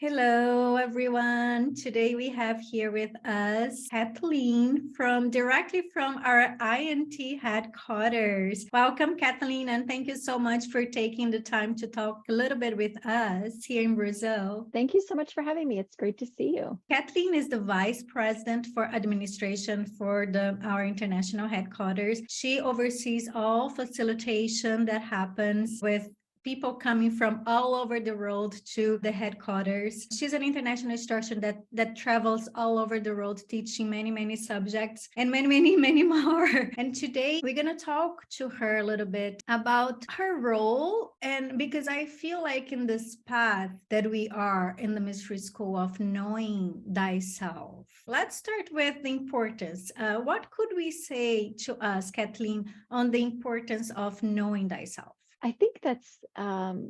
Hello, everyone. Today we have here with us Kathleen directly from our INT headquarters. Welcome, Kathleen, and thank you so much for taking the time to talk a little bit with us here in Brazil. Thank you so much for having me. It's great to see you. Kathleen is the Vice President for Administration for our international headquarters. She oversees all facilitation that happens with people coming from all over the world to the headquarters. She's an international instructor that travels all over the world, teaching many subjects and many more. And today we're going to talk to her a little bit about her role. And because I feel like in this path that we are in the mystery school of knowing thyself, let's start with the importance. What could we say to us, Kathleen, on the importance of knowing thyself? I think that's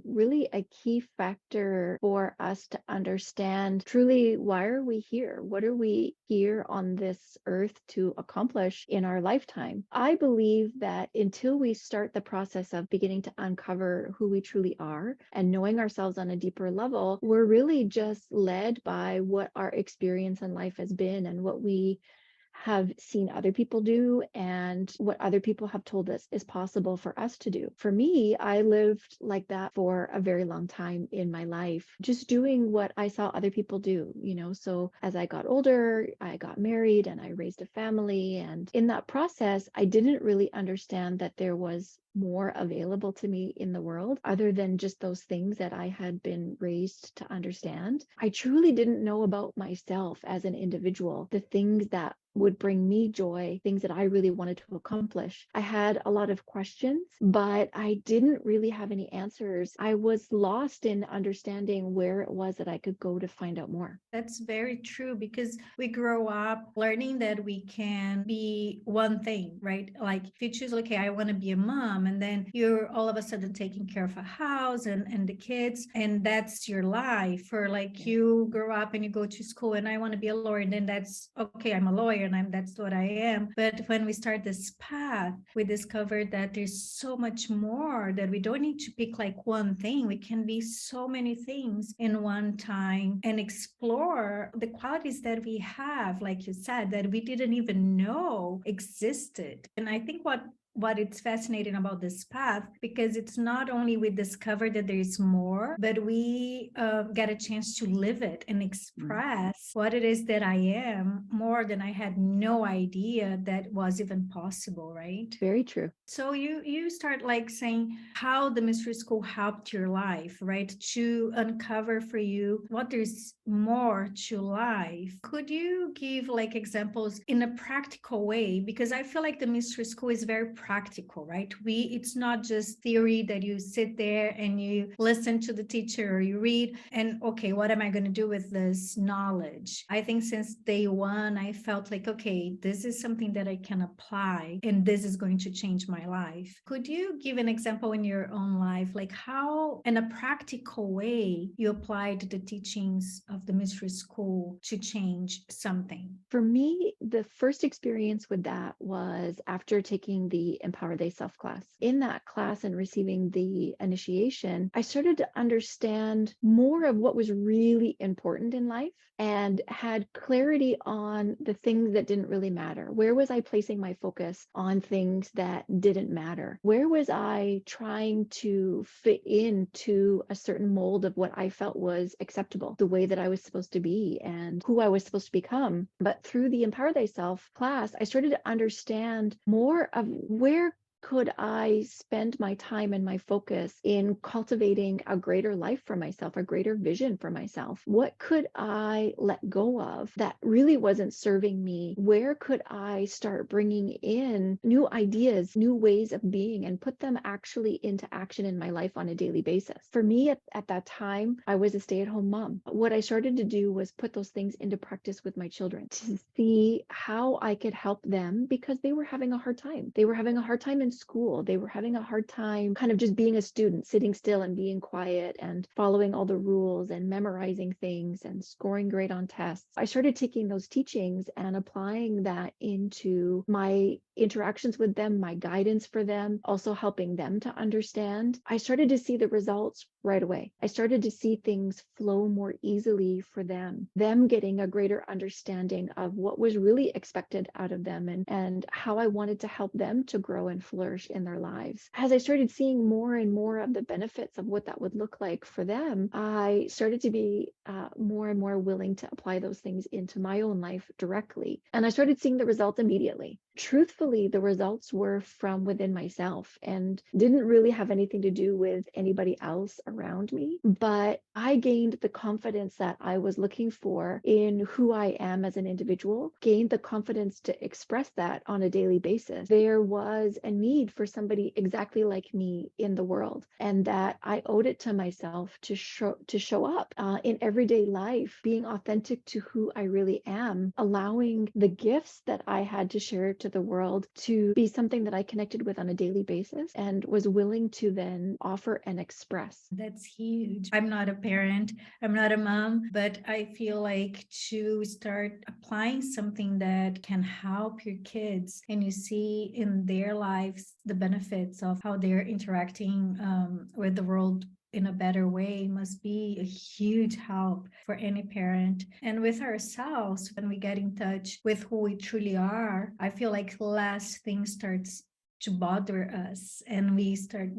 really a key factor for us to understand truly, why are we here? What are we here on this earth to accomplish in our lifetime? I believe that until we start the process of beginning to uncover who we truly are and knowing ourselves on a deeper level, we're really just led by what our experience in life has been and what we have seen other people do and what other people have told us is possible for us to do. For me, I lived like that for a very long time in my life, just doing what I saw other people do, So as I got older, I got married and I raised a family. And in that process, I didn't really understand that there was more available to me in the world other than just those things that I had been raised to understand. I truly didn't know about myself as an individual, the things that would bring me joy, things that I really wanted to accomplish. I had a lot of questions, but I didn't really have any answers. I was lost in understanding where it was that I could go to find out more. That's very true, because we grow up learning that we can be one thing, right? Like if you choose, okay, I want to be a mom, and then you're all of a sudden taking care of a house and the kids, and that's your life. Or like you grow up and you go to school and I want to be a lawyer, and then that's okay, I'm a lawyer and that's what I am. But when we start this path, we discover that there's so much more, that we don't need to pick like one thing. We can be so many things in one time and explore the qualities that we have, like you said, that we didn't even know existed. And I think what it's fascinating about this path, because it's not only we discover that there is more, but we get a chance to live it and express what it is that I am, more than I had no idea that was even possible, right? Very true. So you start like saying how the mystery school helped your life, right? To uncover for you what there's more to life. Could you give like examples in a practical way? Because I feel like the mystery school is very practical, right? It's not just theory that you sit there and you listen to the teacher or you read and okay, what am I going to do with this knowledge? I think since day one, I felt like, okay, this is something that I can apply and this is going to change my life. Could you give an example in your own life, like how in a practical way you applied the teachings of the mystery school to change something? For me, the first experience with that was after taking the Empower Thyself class. In that class and receiving the initiation, I started to understand more of what was really important in life and had clarity on the things that didn't really matter. Where was I placing my focus on things that didn't matter? Where was I trying to fit into a certain mold of what I felt was acceptable, the way that I was supposed to be and who I was supposed to become? But through the Empower Thyself class, I started to understand more of where could I spend my time and my focus in cultivating a greater life for myself, a greater vision for myself? What could I let go of that really wasn't serving me? Where could I start bringing in new ideas, new ways of being, and put them actually into action in my life on a daily basis? For me, at that time, I was a stay-at-home mom. What I started to do was put those things into practice with my children to see how I could help them, because they were having a hard time. They were having a hard time in school. They were having a hard time kind of just being a student, sitting still and being quiet and following all the rules and memorizing things and scoring great on tests. I started taking those teachings and applying that into my interactions with them, my guidance for them, also helping them to understand, I started to see the results right away. I started to see things flow more easily for them getting a greater understanding of what was really expected out of them and how I wanted to help them to grow and flourish in their lives. As I started seeing more and more of the benefits of what that would look like for them, I started to be more and more willing to apply those things into my own life directly. And I started seeing the results immediately. Truthfully, the results were from within myself and didn't really have anything to do with anybody else around me. But I gained the confidence that I was looking for in who I am as an individual, gained the confidence to express that on a daily basis. There was a need for somebody exactly like me in the world, and that I owed it to myself to show up in everyday life, being authentic to who I really am, allowing the gifts that I had to share to the world to be something that I connected with on a daily basis and was willing to then offer and express. That's huge. I'm not a parent, I'm not a mom, but I feel like to start applying something that can help your kids and you see in their lives the benefits of how they're interacting with the world in a better way must be a huge help for any parent. And with ourselves, when we get in touch with who we truly are, I feel like less things starts to bother us and we start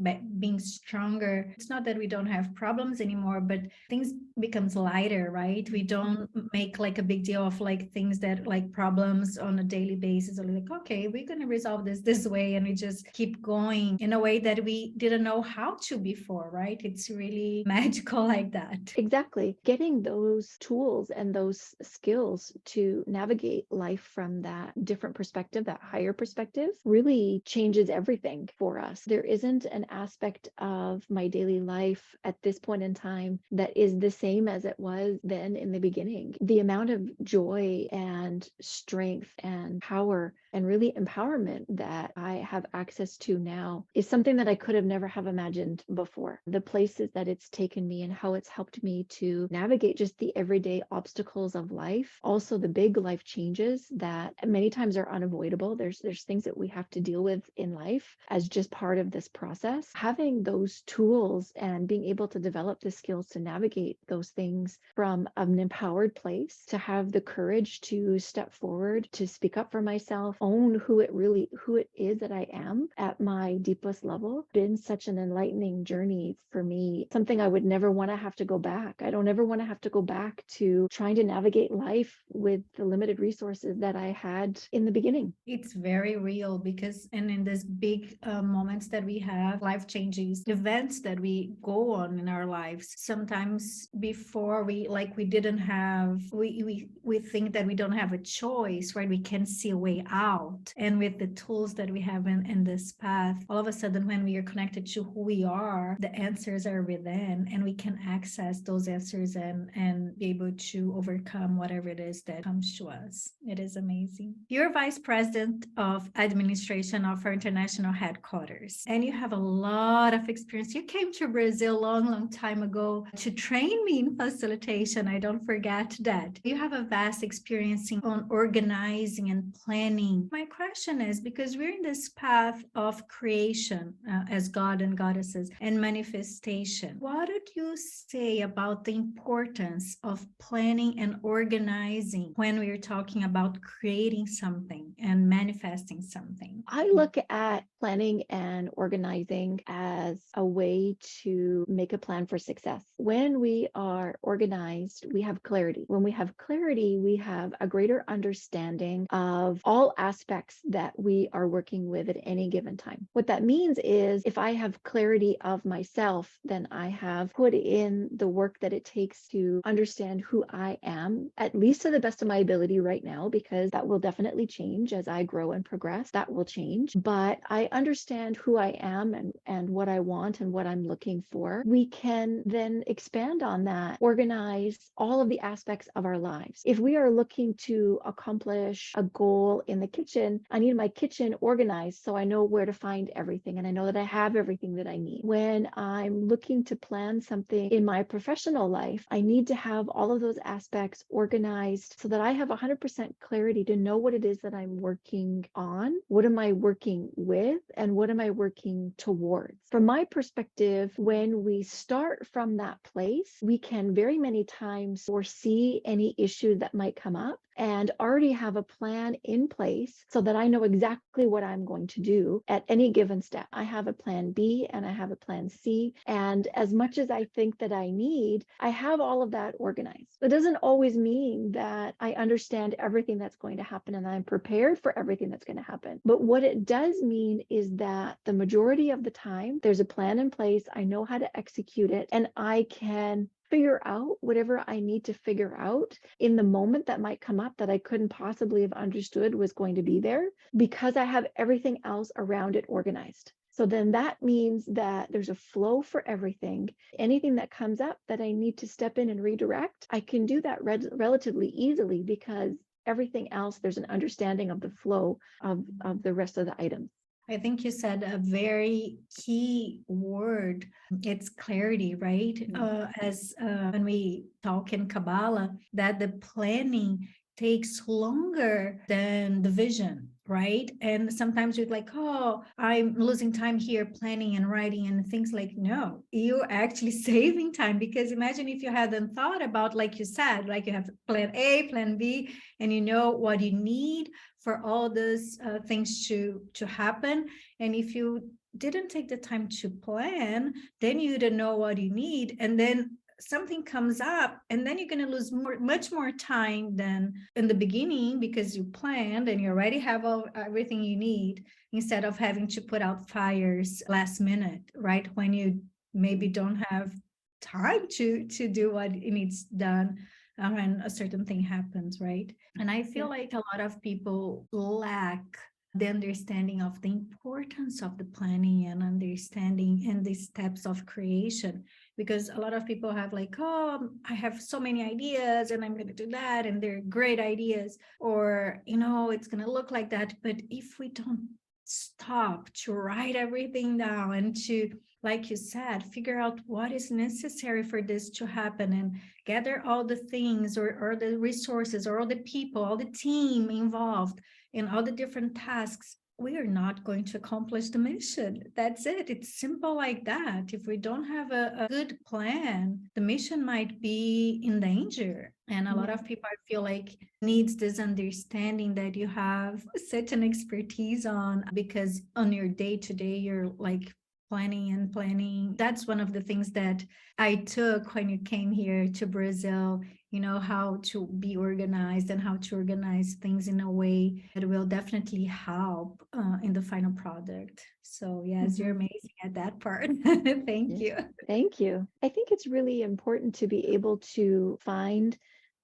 being stronger. It's not that we don't have problems anymore, but things becomes lighter, right? We don't make like a big deal of like things that like problems on a daily basis, or like, okay, we're going to resolve this way, and we just keep going in a way that we didn't know how to before, right? It's really magical like that. Exactly. Getting those tools and those skills to navigate life from that different perspective, that higher perspective, really changes everything for us. There isn't an aspect of my daily life at this point in time that is the same as it was then in the beginning. The amount of joy and strength and power and really empowerment that I have access to now is something that I could have never have imagined before. The places that it's taken me and how it's helped me to navigate just the everyday obstacles of life. Also the big life changes that many times are unavoidable. There's things that we have to deal with in life as just part of this process. Having those tools and being able to develop the skills to navigate those things from an empowered place, to have the courage to step forward, to speak up for myself, own who it is that I am at my deepest level, been such an enlightening journey for me. Something I would never want to have to go back. I don't ever want to have to go back to trying to navigate life with the limited resources that I had in the beginning. It's very real because, and in this big moments that we have, life changes, events that we go on in our lives, sometimes before we didn't have, we think that we don't have a choice, right? We can see a way out. And with the tools that we have in this path, all of a sudden, when we are connected to who we are, the answers are within, and we can access those answers and be able to overcome whatever it is that comes to us. It is amazing. You're Vice President of Administration of our international headquarters, and you have a lot of experience. You came to Brazil long time ago to train me in facilitation. I don't forget that. You have a vast experience on organizing and planning. My question is, because we're in this path of creation as God and goddesses and manifestation, what would you say about the importance of planning and organizing when we're talking about creating something and manifesting something? I look at planning and organizing as a way to make a plan for success. When we are organized, we have clarity. When we have clarity, we have a greater understanding of all aspects that we are working with at any given time. What that means is if I have clarity of myself, then I have put in the work that it takes to understand who I am, at least to the best of my ability right now, because that will definitely change as I grow and progress. That will change. But I understand who I am and what I want and what I'm looking for. We can then expand on that, organize all of the aspects of our lives. If we are looking to accomplish a goal in the kitchen, I need my kitchen organized so I know where to find everything and I know that I have everything that I need. When I'm looking to plan something in my professional life, I need to have all of those aspects organized so that I have 100% clarity to know what it is that I'm working on, what am I working with, and what am I working towards. From my perspective, when we start from that place, we can very many times foresee any issue that might come up and already have a plan in place so that I know exactly what I'm going to do at any given step. I have a plan B and I have a plan C. And as much as I think that I need, I have all of that organized. It doesn't always mean that I understand everything that's going to happen and I'm prepared for everything that's going to happen. But what it does mean is that the majority of the time, there's a plan in place. I know how to execute it and I can figure out whatever I need to figure out in the moment that might come up that I couldn't possibly have understood was going to be there because I have everything else around it organized. So then that means that there's a flow for everything. Anything that comes up that I need to step in and redirect, I can do that relatively easily because everything else, there's an understanding of the flow of the rest of the items. I think you said a very key word. It's clarity, right? As when we talk in Kabbalah, that the planning takes longer than the vision, right? And sometimes you're like, oh, I'm losing time here planning and writing and things like, no, you're actually saving time because imagine if you hadn't thought about, like you said, like you have plan A, plan B, and you know what you need for all those things to happen. And if you didn't take the time to plan, then you don't know what you need. And then something comes up and then you're going to lose much more time than in the beginning because you planned and you already have everything you need instead of having to put out fires last minute, right? When you maybe don't have time to do what it needs done when a certain thing happens, right? And I feel like a lot of people lack the understanding of the importance of the planning and understanding and the steps of creation, because a lot of people have like, oh, I have so many ideas and I'm going to do that and they're great ideas, or, you know, it's going to look like that. But if we don't stop to write everything down and to, like you said, figure out what is necessary for this to happen and gather all the things or the resources or all the people, all the team involved in all the different tasks, we are not going to accomplish the mission. That's it. It's simple like that. If we don't have a good plan, the mission might be in danger. And a lot of people, I feel like, needs this understanding that you have such an expertise on, because on your day-to-day, you're like planning. That's one of the things that I took when you came here to Brazil, you know, how to be organized and how to organize things in a way that will definitely help in the final product. So yes, you're amazing at that part. Thank you. Thank you. I think it's really important to be able to find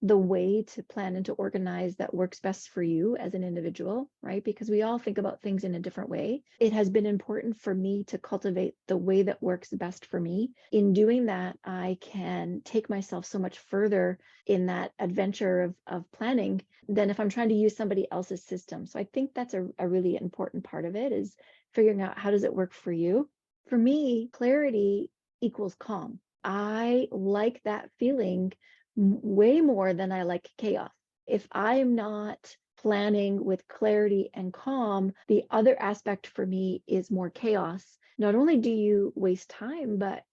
the way to plan and to organize that works best for you as an individual, right? Because we all think about things in a different way. It has been important for me to cultivate the way that works best for me. In doing that, I can take myself so much further in that adventure of planning than if I'm trying to use somebody else's system. So I think that's a really important part of it, is figuring out how does it work for you. For me, clarity equals calm. I like that feeling way more than I like chaos. If I'm not planning with clarity and calm, the other aspect for me is more chaos. Not only do you waste time, but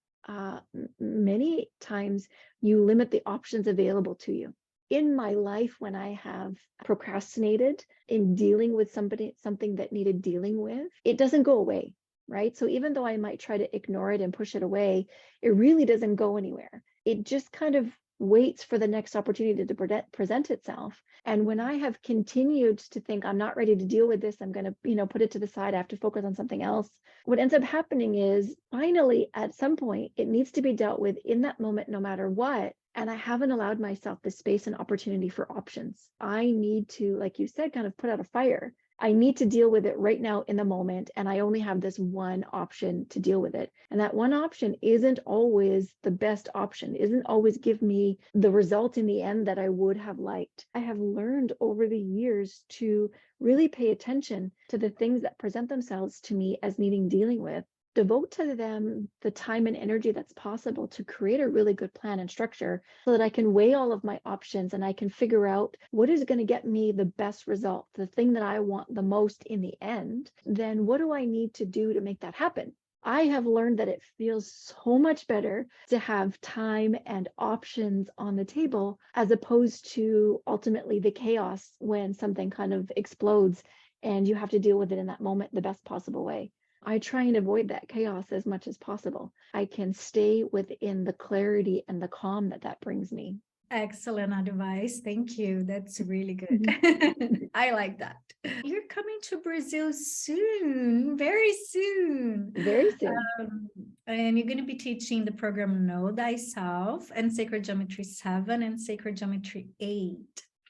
many times you limit the options available to you. In my life, when I have procrastinated in dealing with something that needed dealing with, it doesn't go away, right? So even though I might try to ignore it and push it away, it really doesn't go anywhere. It just kind of waits for the next opportunity to present itself. And when I have continued to think I'm not ready to deal with this, I'm going to, put it to the side, I have to focus on something else. What ends up happening is finally at some point it needs to be dealt with in that moment, no matter what. And I haven't allowed myself the space and opportunity for options. I need to, like you said, kind of put out a fire. I need to deal with it right now in the moment, and I only have this one option to deal with it. And that one option isn't always the best option, isn't always give me the result in the end that I would have liked. I have learned over the years to really pay attention to the things that present themselves to me as needing dealing with, devote to them the time and energy that's possible to create a really good plan and structure so that I can weigh all of my options and I can figure out what is going to get me the best result, the thing that I want the most in the end. Then what do I need to do to make that happen? I have learned that it feels so much better to have time and options on the table as opposed to ultimately the chaos when something kind of explodes and you have to deal with it in that moment the best possible way. I try and avoid that chaos as much as possible. I can stay within the clarity and the calm that that brings me. Excellent advice. Thank you. That's really good. I like that. You're coming to Brazil soon, very soon. Very soon. And you're going to be teaching the program Know Thyself and Sacred Geometry 7 and Sacred Geometry 8.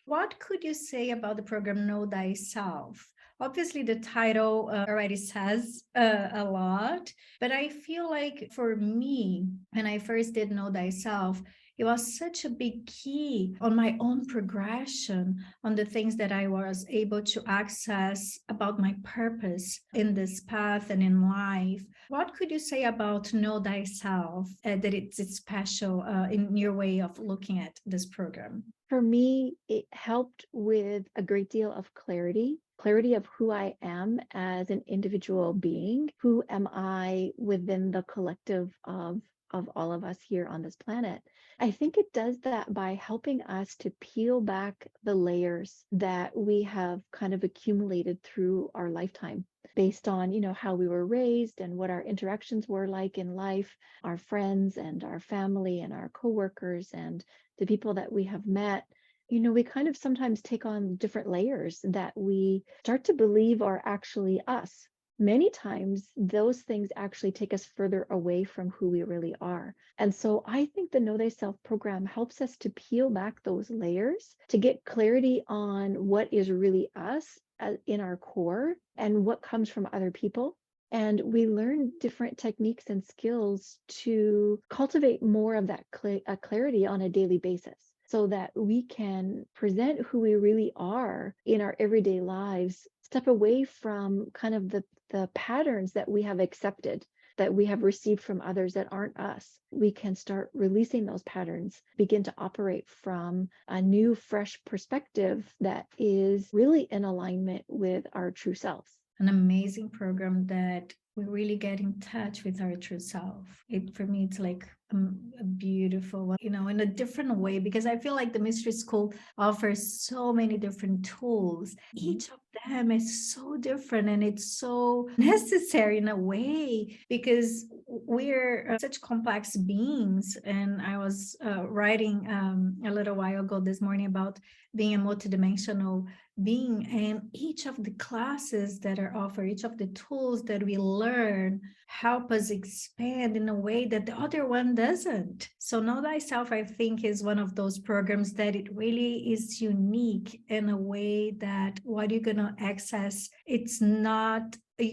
What could you say about the program Know Thyself? Obviously, the title already says a lot, but I feel like for me, when I first did Know Thyself, it was such a big key on my own progression, on the things that I was able to access about my purpose in this path and in life. What could you say about Know Thyself, that it's special in your way of looking at this program? For me, it helped with a great deal of clarity of who I am as an individual being. Who am I within the collective of all of us here on this planet? I think it does that by helping us to peel back the layers that we have kind of accumulated through our lifetime based on, how we were raised and what our interactions were like in life, our friends and our family and our coworkers and the people that we have met. We kind of sometimes take on different layers that we start to believe are actually us. Many times, those things actually take us further away from who we really are. And so I think the Know Thyself program helps us to peel back those layers to get clarity on what is really us in our core and what comes from other people. And we learn different techniques and skills to cultivate more of that clarity on a daily basis, so that we can present who we really are in our everyday lives, step away from kind of the patterns that we have accepted, that we have received from others that aren't us. We can start releasing those patterns, begin to operate from a new, fresh perspective that is really in alignment with our true selves. An amazing program that we really get in touch with our true self. For me, it's like a beautiful one, in a different way, because I feel like the Mystery School offers so many different tools. Each of them is so different, and it's so necessary in a way, because we're such complex beings. And I was writing a little while ago this morning about being a multidimensional being, and each of the classes that are offered, each of the tools that we learn help us expand in a way that the other one doesn't. So Know Thyself, I think, is one of those programs that it really is unique in a way that what you're going to access, you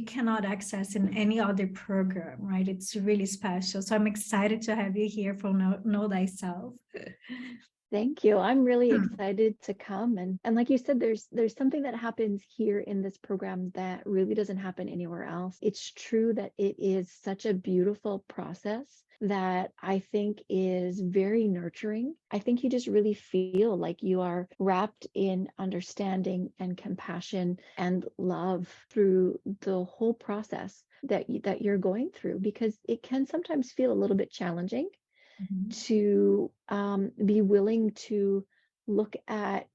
cannot access in any other program, right? It's really special. So I'm excited to have you here for Know Thyself. Thank you. I'm really excited to come. And like you said, there's something that happens here in this program that really doesn't happen anywhere else. It's true that it is such a beautiful process that I think is very nurturing. I think you just really feel like you are wrapped in understanding and compassion and love through the whole process that you're going through, because it can sometimes feel a little bit challenging to be willing to look at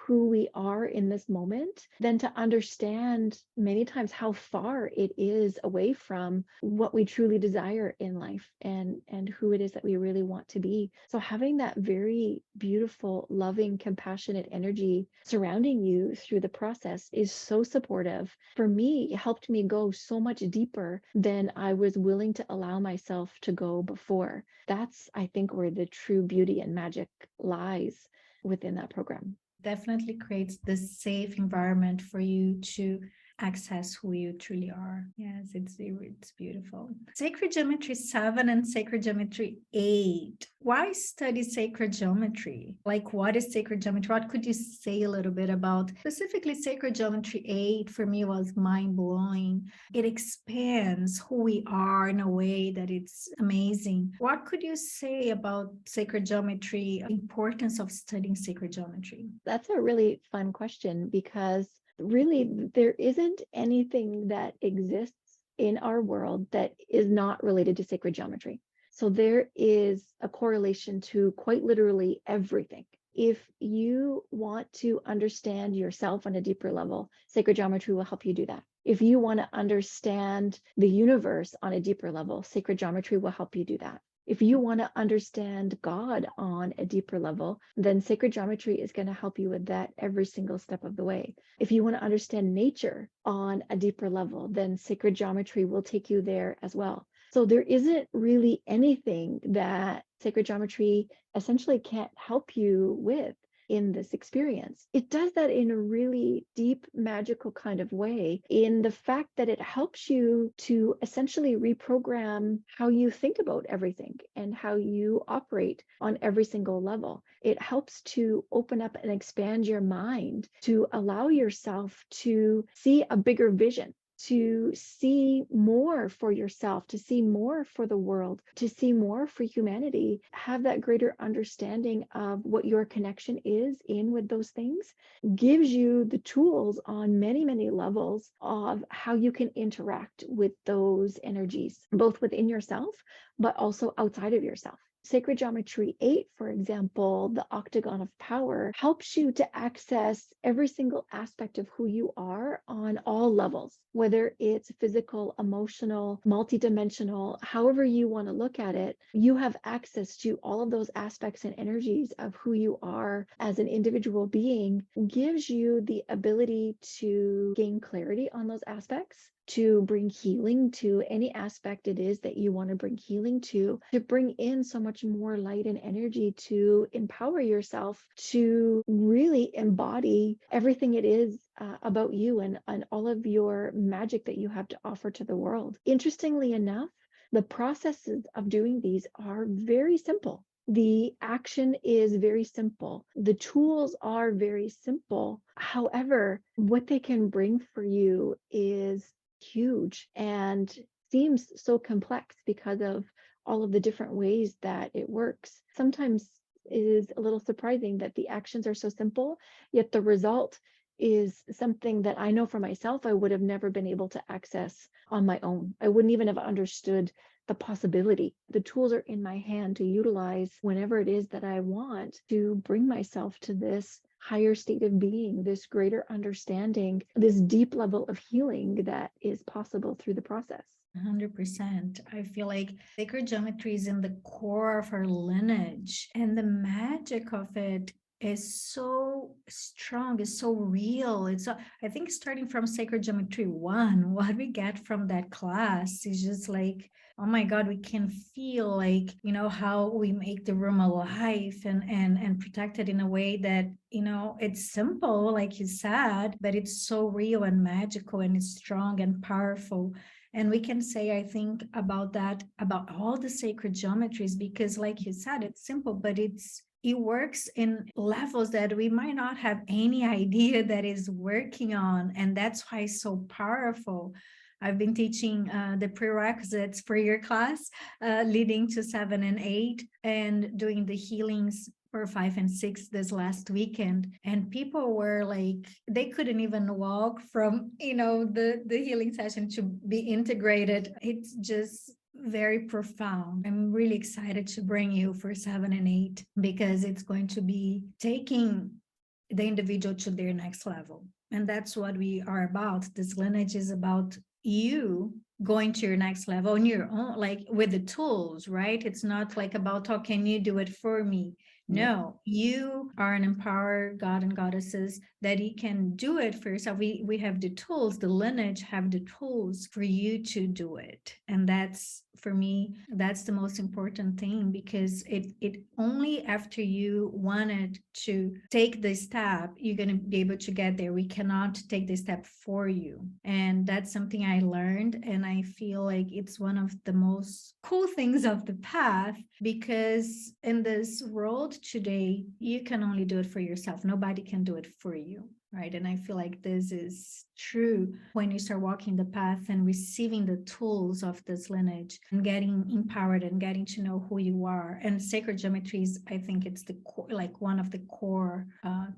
who we are in this moment, then to understand many times how far it is away from what we truly desire in life and who it is that we really want to be. So having that very beautiful, loving, compassionate energy surrounding you through the process is so supportive. For me, it helped me go so much deeper than I was willing to allow myself to go before. That's, I think, where the true beauty and magic lies within that program. definitely creates this safe environment for you to access who you truly are. Yes, it's beautiful. Sacred Geometry 7 and Sacred Geometry 8. Why study sacred geometry? Like, what is sacred geometry? What could you say a little bit about specifically sacred geometry 8? For me, was mind-blowing. It expands who we are in a way that it's amazing. What could you say about sacred geometry, importance of studying sacred geometry? That's a really fun question, because really there isn't anything that exists in our world that is not related to sacred geometry. So there is a correlation to quite literally everything. If you want to understand yourself on a deeper level, sacred geometry will help you do that. If you want to understand the universe on a deeper level, sacred geometry will help you do that. If you want to understand God on a deeper level, then sacred geometry is going to help you with that every single step of the way. If you want to understand nature on a deeper level, then sacred geometry will take you there as well. So there isn't really anything that sacred geometry essentially can't help you with in this experience. It does that in a really deep, magical kind of way, in the fact that it helps you to essentially reprogram how you think about everything and how you operate on every single level. It helps to open up and expand your mind to allow yourself to see a bigger vision, to see more for yourself, to see more for the world, to see more for humanity, have that greater understanding of what your connection is in with those things, gives you the tools on many, many levels of how you can interact with those energies, both within yourself, but also outside of yourself. Sacred Geometry 8, for example, the octagon of power, helps you to access every single aspect of who you are on all levels, whether it's physical, emotional, multidimensional, however you want to look at it. You have access to all of those aspects and energies of who you are as an individual being, gives you the ability to gain clarity on those aspects, to bring healing to any aspect it is that you want to bring healing to bring in so much more light and energy to empower yourself to really embody everything it is about you and all of your magic that you have to offer to the world. Interestingly enough, the processes of doing these are very simple. The action is very simple. The tools are very simple. However, what they can bring for you is huge and seems so complex because of all of the different ways that it works. Sometimes it is a little surprising that the actions are so simple, yet the result is something that I know for myself I would have never been able to access on my own. I wouldn't even have understood the possibility. The tools are in my hand to utilize whenever it is that I want to bring myself to this higher state of being, this greater understanding, this deep level of healing that is possible through the process. 100%. I feel like sacred geometry is in the core of our lineage, and the magic of it is so strong, is so real. I think starting from Sacred Geometry 1, what we get from that class is just like, oh my God, we can feel like, how we make the room alive and protect it in a way that, it's simple, like you said, but it's so real and magical, and it's strong and powerful. And we can say, I think, about that, about all the sacred geometries, because like you said, it's simple, but it works in levels that we might not have any idea that is working on. And that's why it's so powerful. I've been teaching the prerequisites for your class, leading to 7 and 8, and doing the healings for 5 and 6 this last weekend. And people were like, they couldn't even walk from, the healing session to be integrated. It's just very profound. I'm really excited to bring you for 7 and 8, because it's going to be taking the individual to their next level. And that's what we are about. This lineage is about you going to your next level on your own, like with the tools, right? It's not like about, how can you do it for me? No, you are an empowered God and goddesses that you can do it for yourself. We have the tools, the lineage have the tools for you to do it. And that's for me, that's the most important thing, because it only after you wanted to take the step, you're going to be able to get there. We cannot take the step for you. And that's something I learned. And I feel like it's one of the most cool things of the path, because in this world today, you can only do it for yourself. Nobody can do it for you. Right. And I feel like this is true when you start walking the path and receiving the tools of this lineage and getting empowered and getting to know who you are. And sacred geometry is, I think it's the like one of the core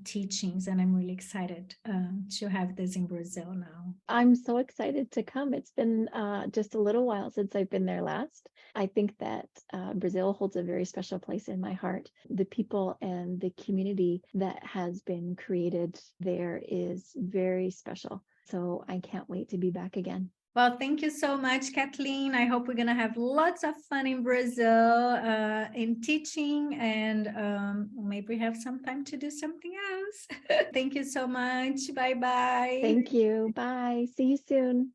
teachings. And I'm really excited to have this in Brazil now. I'm so excited to come. It's been just a little while since I've been there last. I think that Brazil holds a very special place in my heart. The people and the community that has been created there is very special. So I can't wait to be back again. Well, thank you so much, Kathleen. I hope we're going to have lots of fun in Brazil in teaching, and maybe have some time to do something else. Thank you so much. Bye-bye. Thank you. Bye. See you soon.